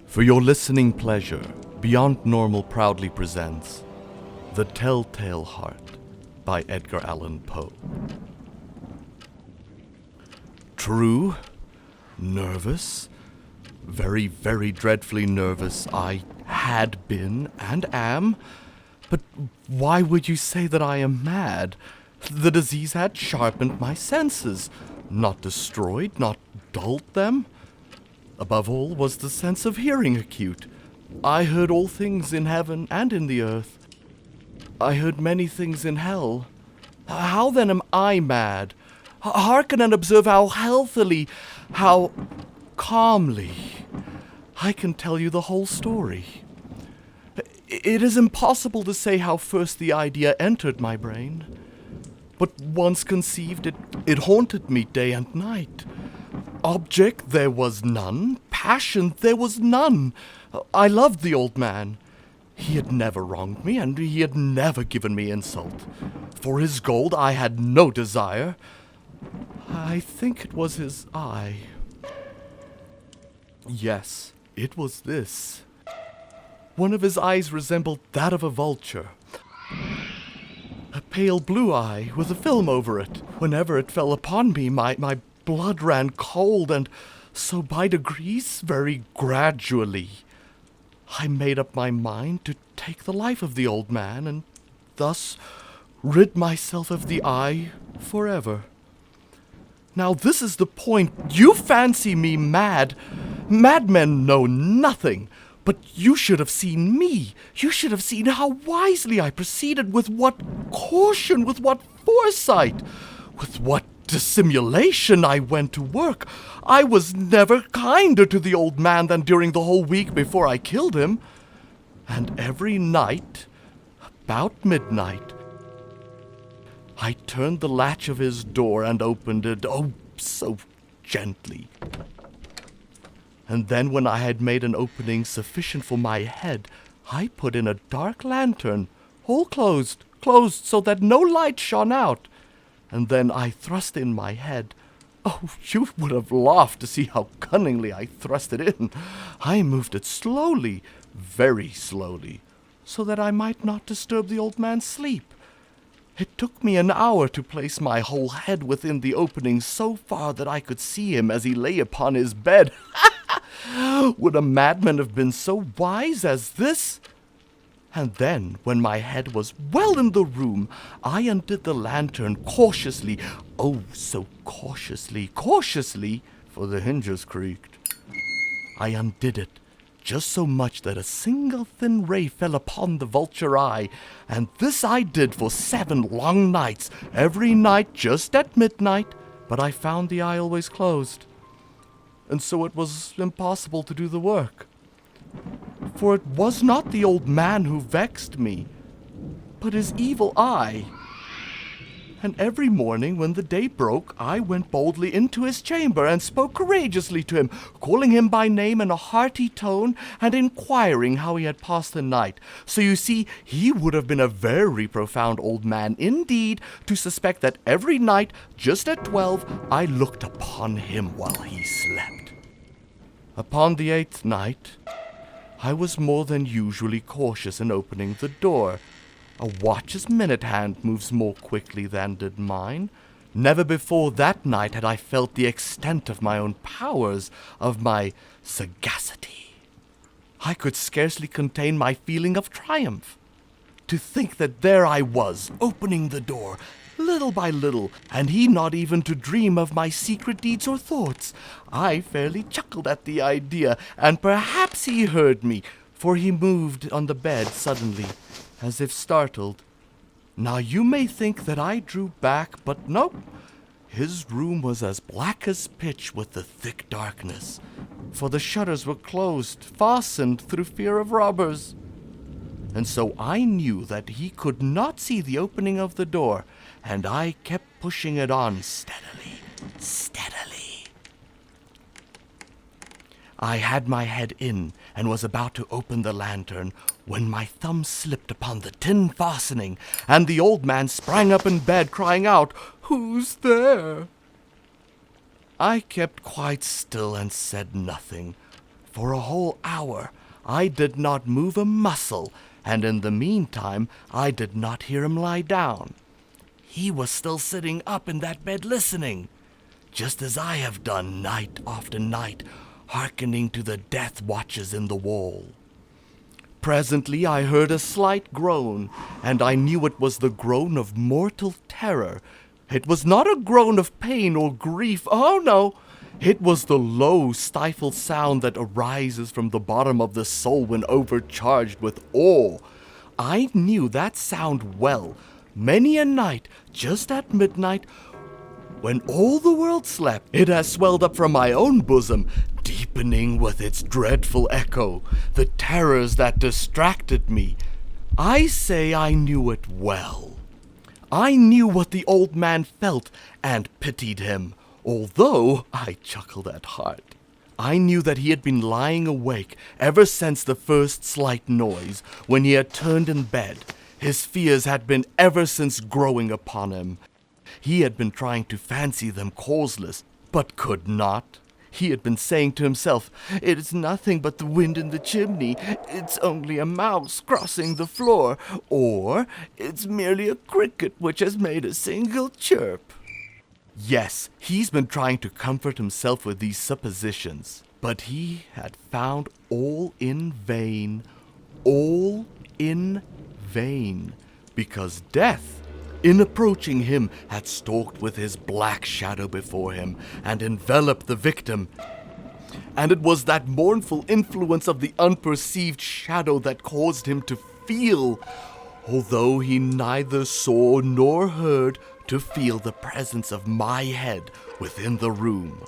For your listening pleasure, Beyond Normal proudly presents The Telltale Heart by Edgar Allan Poe. True, nervous, very, very dreadfully nervous I had been and am, but why would you say that I am mad? The disease had sharpened my senses, not destroyed, not dulled them. Above all was the sense of hearing acute. I heard all things in heaven and in the earth. I heard many things in hell. How then am I mad? Hearken and observe how healthily, how calmly I can tell you the whole story. It is impossible to say how first the idea entered my brain. But once conceived, it haunted me day and night. Object there was none, passion there was none. I loved the old man. He had never wronged me, and he had never given me insult. For his gold I had no desire. I think it was his eye. Yes, it was this. One of his eyes resembled that of a vulture. A pale blue eye with a film over it. Whenever it fell upon me, my blood ran cold, and so by degrees, very gradually, I made up my mind to take the life of the old man, and thus rid myself of the eye forever. Now this is the point. You fancy me mad. Madmen know nothing. But you should have seen me. You should have seen how wisely I proceeded, with what caution, with what foresight, with what dissimulation I went to work. I was never kinder to the old man than during the whole week before I killed him. And every night, about midnight, I turned the latch of his door and opened it, oh, so gently. And then when I had made an opening sufficient for my head, I put in a dark lantern, all closed so that no light shone out. And then I thrust in my head. Oh, you would have laughed to see how cunningly I thrust it in. I moved it slowly, very slowly, so that I might not disturb the old man's sleep. It took me an hour to place my whole head within the opening so far that I could see him as he lay upon his bed. Would a madman have been so wise as this? And then, when my head was well in the room, I undid the lantern cautiously, oh, so cautiously, for the hinges creaked. I undid it, just so much that a single thin ray fell upon the vulture eye, and this I did for 7 long nights, every night just at midnight, but I found the eye always closed, and so it was impossible to do the work. For it was not the old man who vexed me, but his evil eye. And every morning when the day broke, I went boldly into his chamber and spoke courageously to him, calling him by name in a hearty tone and inquiring how he had passed the night. So you see, he would have been a very profound old man indeed to suspect that every night, just at 12, I looked upon him while he slept. Upon the 8th night, I was more than usually cautious in opening the door. A watch's minute hand moves more quickly than did mine. Never before that night had I felt the extent of my own powers, of my sagacity. I could scarcely contain my feeling of triumph. To think that there I was, opening the door, little by little, and he not even to dream of my secret deeds or thoughts. I fairly chuckled at the idea, and perhaps he heard me, for he moved on the bed suddenly, as if startled. Now you may think that I drew back, but no. His room was as black as pitch with the thick darkness, for the shutters were closed, fastened through fear of robbers. And so I knew that he could not see the opening of the door, and I kept pushing it on steadily. I had my head in and was about to open the lantern when my thumb slipped upon the tin fastening, and the old man sprang up in bed, crying out, "Who's there?" I kept quite still and said nothing, For a whole hour I did not move a muscle, and in the meantime I did not hear him lie down. He was still sitting up in that bed listening, just as I have done night after night, hearkening to the death watches in the wall. Presently I heard a slight groan, and I knew it was the groan of mortal terror. It was not a groan of pain or grief, oh no! It was the low, stifled sound that arises from the bottom of the soul when overcharged with awe. I knew that sound well. Many a night, just at midnight, when all the world slept, it has swelled up from my own bosom, deepening with its dreadful echo the terrors that distracted me. I say I knew it well. I knew what the old man felt and pitied him, although I chuckled at heart. I knew that he had been lying awake ever since the first slight noise, when he had turned in bed. His fears had been ever since growing upon him. He had been trying to fancy them causeless, but could not. He had been saying to himself, "It is nothing but the wind in the chimney. It's only a mouse crossing the floor. Or, it's merely a cricket which has made a single chirp." Yes, he's been trying to comfort himself with these suppositions, but he had found all in vain. All in vain, because death, in approaching him, had stalked with his black shadow before him and enveloped the victim. And it was that mournful influence of the unperceived shadow that caused him to feel, although he neither saw nor heard, to feel the presence of my head within the room.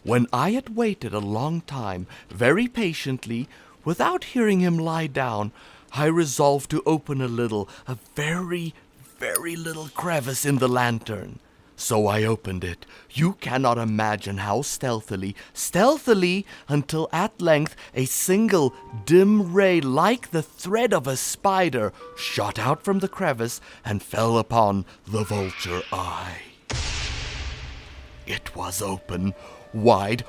When I had waited a long time, very patiently, without hearing him lie down, I resolved to open a very, very little crevice in the lantern. So I opened it. You cannot imagine how stealthily, until at length a single dim ray like the thread of a spider shot out from the crevice and fell upon the vulture eye. It was open. Wide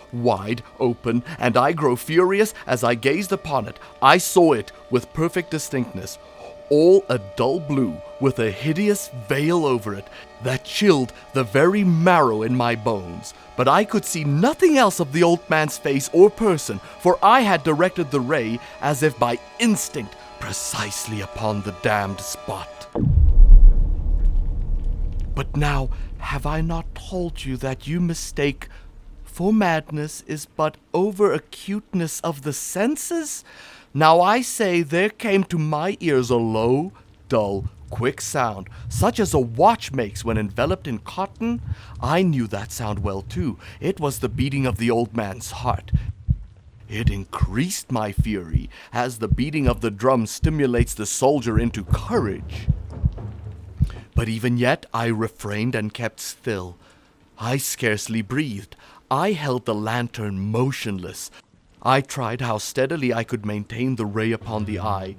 open, and I grew furious as I gazed upon it. I saw it with perfect distinctness, all a dull blue, with a hideous veil over it that chilled the very marrow in my bones. But I could see nothing else of the old man's face or person, for I had directed the ray, as if by instinct, precisely upon the damned spot. But now, have I not told you that you mistake, for madness is but over-acuteness of the senses? Now I say there came to my ears a low, dull, quick sound, such as a watch makes when enveloped in cotton. I knew that sound well, too. It was the beating of the old man's heart. It increased my fury, as the beating of the drum stimulates the soldier into courage. But even yet I refrained and kept still. I scarcely breathed. I held the lantern motionless. I tried how steadily I could maintain the ray upon the eye.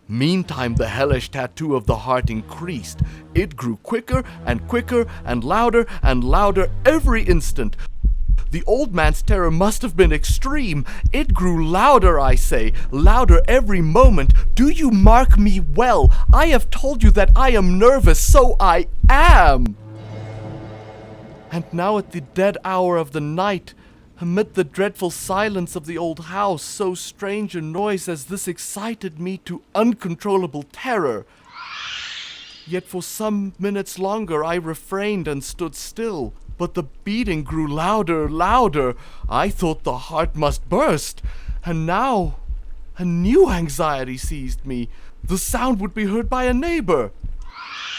Meantime, the hellish tattoo of the heart increased. It grew quicker and louder every instant. The old man's terror must have been extreme. It grew louder, I say, louder every moment. Do you mark me well? I have told you that I am nervous, so I am. And now at the dead hour of the night, amid the dreadful silence of the old house, so strange a noise as this excited me to uncontrollable terror. Yet for some minutes longer I refrained and stood still, but the beating grew louder. I thought the heart must burst, and now a new anxiety seized me. The sound would be heard by a neighbor.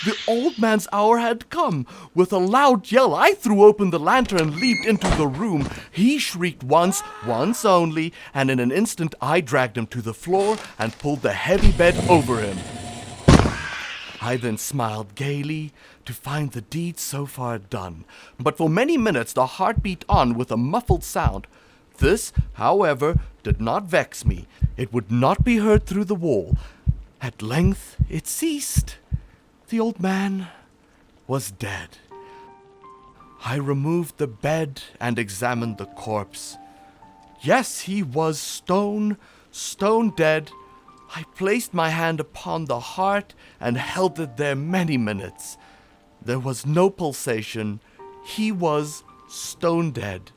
The old man's hour had come. With a loud yell, I threw open the lantern and leaped into the room. He shrieked once only, and in an instant I dragged him to the floor and pulled the heavy bed over him. I then smiled gaily to find the deed so far done. But for many minutes the heart beat on with a muffled sound. This, however, did not vex me. It would not be heard through the wall. At length it ceased. The old man was dead. I removed the bed and examined the corpse. Yes, he was stone dead. I placed my hand upon the heart and held it there many minutes. There was no pulsation. He was stone dead.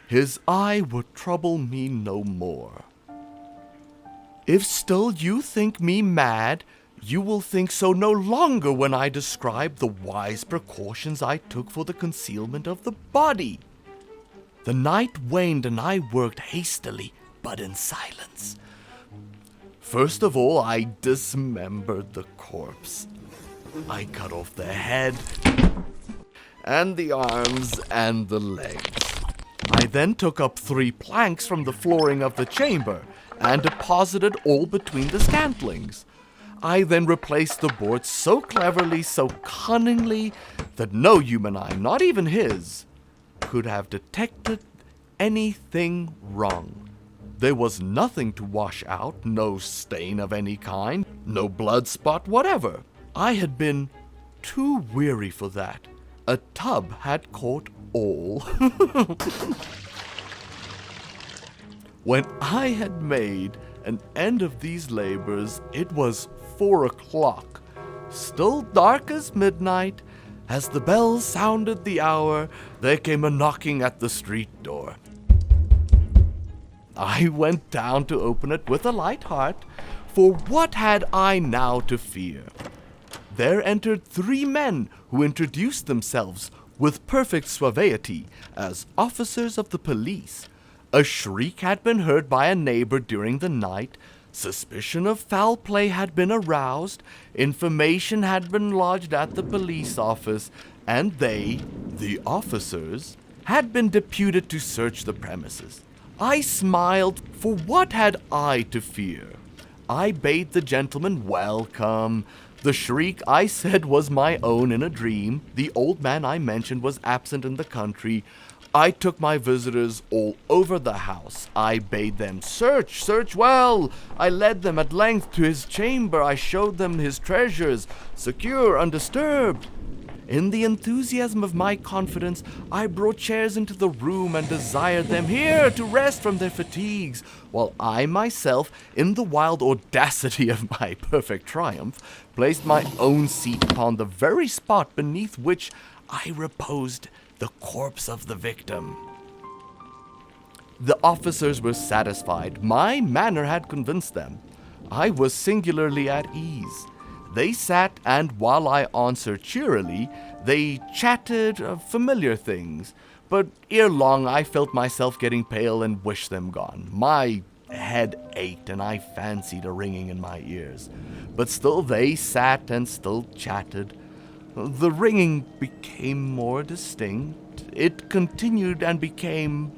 His eye would trouble me no more. If still you think me mad, you will think so no longer when I describe the wise precautions I took for the concealment of the body. The night waned and I worked hastily, but in silence. First of all, I dismembered the corpse. I cut off the head, and the arms, and the legs. I then took up 3 planks from the flooring of the chamber, and deposited all between the scantlings. I then replaced the boards so cleverly, so cunningly, that no human eye, not even his, could have detected anything wrong. There was nothing to wash out, no stain of any kind, no blood spot whatever. I had been too weary for that. A tub had caught all. When I had made an end of these labors, it was 4 o'clock, still dark as midnight. As the bells sounded the hour, there came a knocking at the street door. I went down to open it with a light heart, for what had I now to fear? There entered 3 men who introduced themselves with perfect suavity as officers of the police. A shriek had been heard by a neighbor during the night. Suspicion of foul play had been aroused. Information had been lodged at the police office, and they, the officers, had been deputed to search the premises. I smiled, for what had I to fear? I bade the gentleman welcome. The shriek, I said, was my own in a dream. The old man I mentioned was absent in the country. I took my visitors all over the house. I bade them search well. I led them at length to his chamber. I showed them his treasures, secure, undisturbed. In the enthusiasm of my confidence, I brought chairs into the room and desired them here to rest from their fatigues, while I myself, in the wild audacity of my perfect triumph, placed my own seat upon the very spot beneath which I reposed the corpse of the victim. The officers were satisfied. My manner had convinced them. I was singularly at ease. They sat, and while I answered cheerily, they chatted of familiar things. But ere long I felt myself getting pale and wished them gone. My head ached, and I fancied a ringing in my ears. But still they sat and still chatted. The ringing became more distinct. It continued and became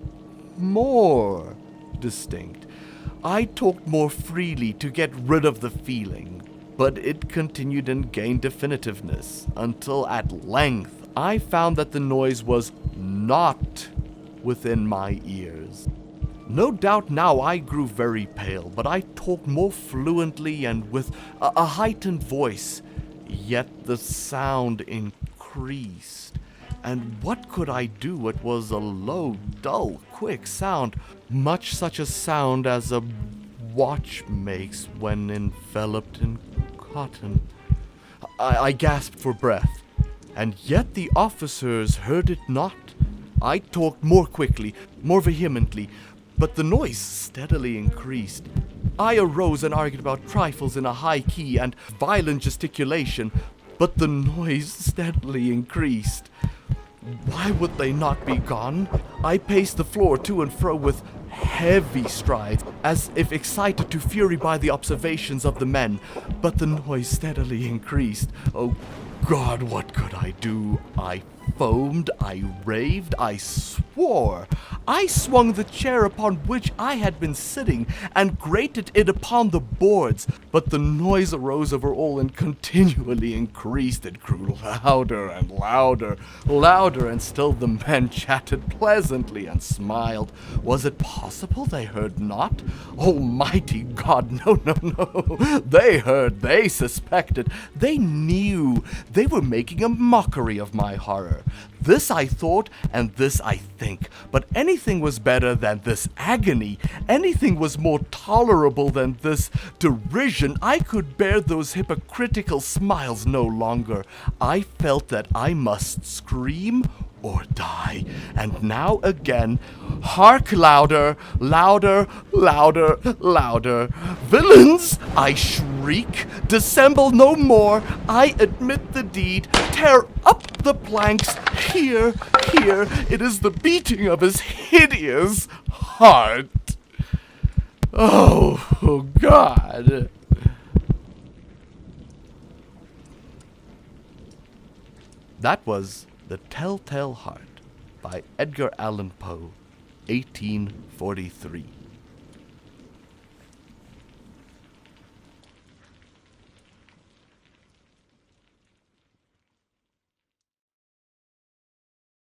more distinct. I talked more freely to get rid of the feeling, but it continued and gained definitiveness, until at length I found that the noise was not within my ears. No doubt now I grew very pale, but I talked more fluently and with a heightened voice. Yet the sound increased, and what could I do? It was a low, dull, quick sound, much such a sound as a watch makes when enveloped in cotton. I gasped for breath, and yet the officers heard it not. I talked more quickly, more vehemently, but the noise steadily increased. I arose and argued about trifles in a high key and violent gesticulation, but the noise steadily increased. Why would they not be gone? I paced the floor to and fro with heavy strides, as if excited to fury by the observations of the men, but the noise steadily increased. Oh God, what could I do? I foamed, I raved, I swore. I swung the chair upon which I had been sitting and grated it upon the boards, but the noise arose over all and continually increased. It grew louder and louder, and still the men chatted pleasantly and smiled. Was it possible they heard not? Almighty God, no. They heard, they suspected, they knew. They were making a mockery of my horror. torture. This I thought, and this I think. But anything was better than this agony. Anything was more tolerable than this derision. I could bear those hypocritical smiles no longer. I felt that I must scream or die. And now again, hark louder, louder, louder, louder. Villains, I shriek, dissemble no more. I admit the deed, tear up the planks. Here, here, it is the beating of his hideous heart. Oh, God. That was The Telltale Heart by Edgar Allan Poe, 1843.